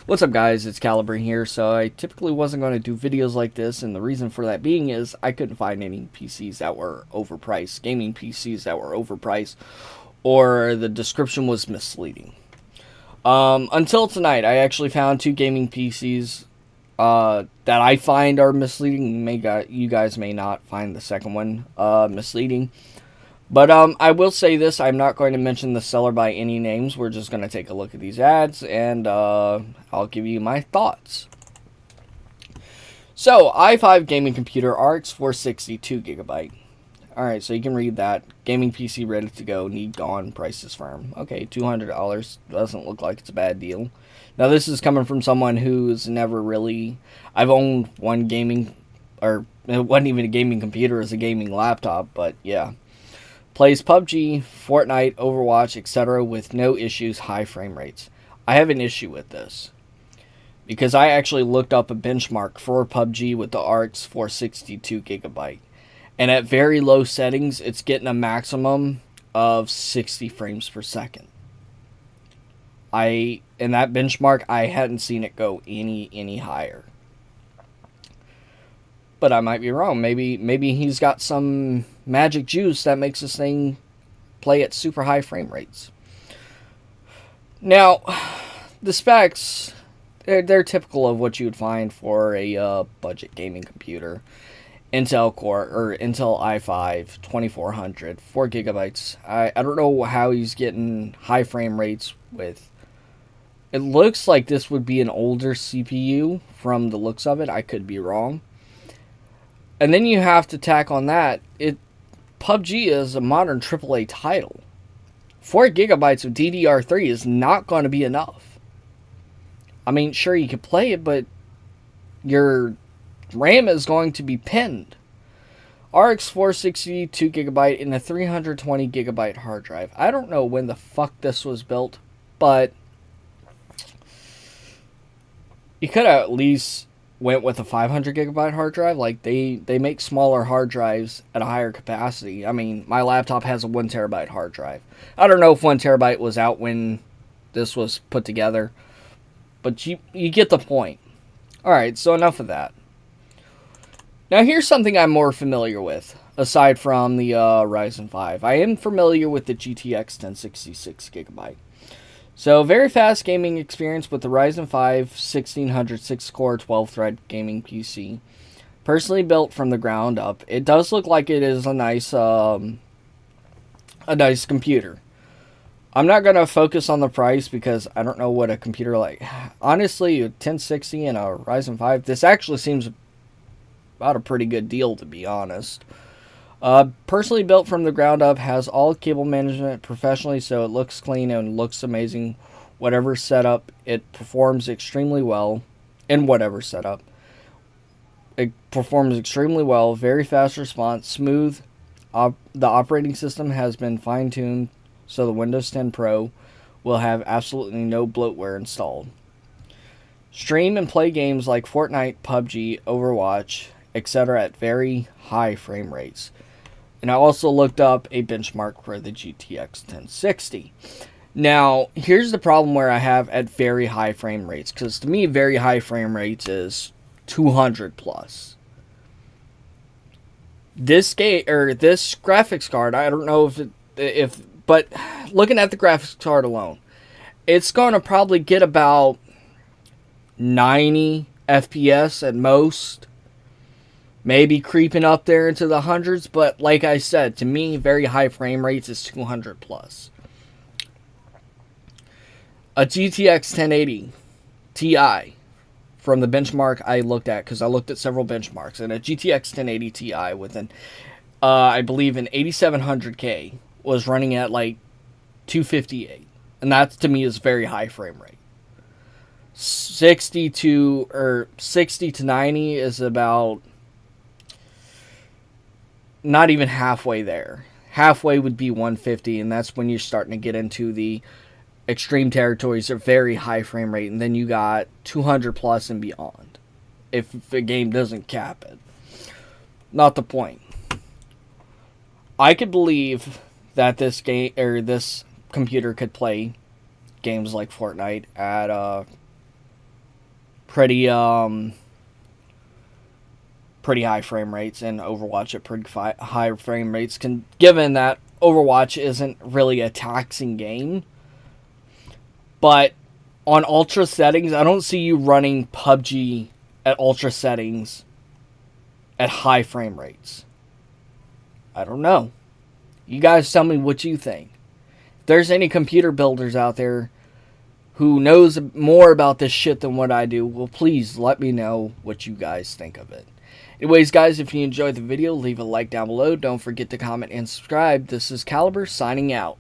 What's up, guys? It's Caliber here. So I typically wasn't going to do videos like this, and the reason for that being is I couldn't find any PCs that were overpriced, gaming PCs that were overpriced, or the description was misleading. Until tonight, I actually found two gaming PCs that I find are misleading. You guys may not find the second one misleading. But I will say this: I'm not going to mention the seller by any names. We're just going to take a look at these ads, and I'll give you my thoughts. So, i5 gaming computer RX 460 2GB. Alright, so you can read that. Gaming PC ready to go, need gone, price is firm. Okay, $200 doesn't look like it's a bad deal. Now, this is coming from someone who's never really... I've owned one gaming... or it wasn't even a gaming computer, it was a gaming laptop, but yeah. Plays PUBG, Fortnite, Overwatch, etc. with no issues, high frame rates. I have an issue with this, because I actually looked up a benchmark for PUBG with the RX 460 2GB. And at very low settings, it's getting a maximum of 60 frames per second. In that benchmark, I hadn't seen it go any higher. But I might be wrong. Maybe he's got some magic juice that makes this thing play at super high frame rates. Now, the specs, they're typical of what you would find for a budget gaming computer. Intel Core, or Intel i5 2400, 4 gigabytes. I don't know how he's getting high frame rates with... It looks like this would be an older CPU from the looks of it. I could be wrong. And then you have to tack on that, PUBG is a modern AAA title. 4 gigabytes of DDR3 is not going to be enough. I mean, sure, you can play it, but your RAM is going to be pinned. RX 460 2GB and a 320 gigabyte hard drive. I don't know when the fuck this was built, but you could have at least went with a 500 gigabyte hard drive. Like, they make smaller hard drives at a higher capacity. I mean, my laptop has a 1 terabyte hard drive. I don't know if 1 terabyte was out when this was put together, but you get the point. Alright, so enough of that. Now, here's something I'm more familiar with, aside from the Ryzen 5. I am familiar with the GTX 1066 gigabyte. So, very fast gaming experience with the Ryzen 5 1600 6-core 12-thread gaming PC. Personally built from the ground up. It does look like it is a nice computer. I'm not going to focus on the price because I don't know what a computer like... Honestly, a 1060 and a Ryzen 5, this actually seems about a pretty good deal, to be honest. Personally built from the ground up, has all cable management professionally, so it looks clean and looks amazing. Whatever setup, it performs extremely well. In whatever setup, it performs extremely well. Very fast response, smooth. The operating system has been fine-tuned, so the Windows 10 Pro will have absolutely no bloatware installed. Stream and play games like Fortnite, PUBG, Overwatch, etc. at very high frame rates. And I also looked up a benchmark for the GTX 1060. Now, here's the problem where I have at very high frame rates. Because to me, very high frame rates is 200 plus. This graphics card, I don't know but looking at the graphics card alone, it's going to probably get about 90 FPS at most. Maybe creeping up there into the hundreds, but like I said, to me, very high frame rates is 200 plus. A GTX 1080 Ti from the benchmark I looked at, because I looked at several benchmarks, and a GTX 1080 Ti with I believe an 8700K was running at like 258, and that to me is very high frame rate. 60 to 90 is about not even halfway there. Halfway would be 150, and that's when you're starting to get into the extreme territories of very high frame rate, and then you got 200 plus and beyond, if the game doesn't cap it. Not the point. I could believe that this computer could play games like Fortnite at pretty pretty high frame rates, and Overwatch at pretty high frame rates, given that Overwatch isn't really a taxing game. But on ultra settings, I don't see you running PUBG at ultra settings at high frame rates. I don't know. You guys tell me what you think. If there's any computer builders out there who knows more about this shit than what I do, well, please let me know what you guys think of it. Anyways, guys, if you enjoyed the video, leave a like down below. Don't forget to comment and subscribe. This is Caliber signing out.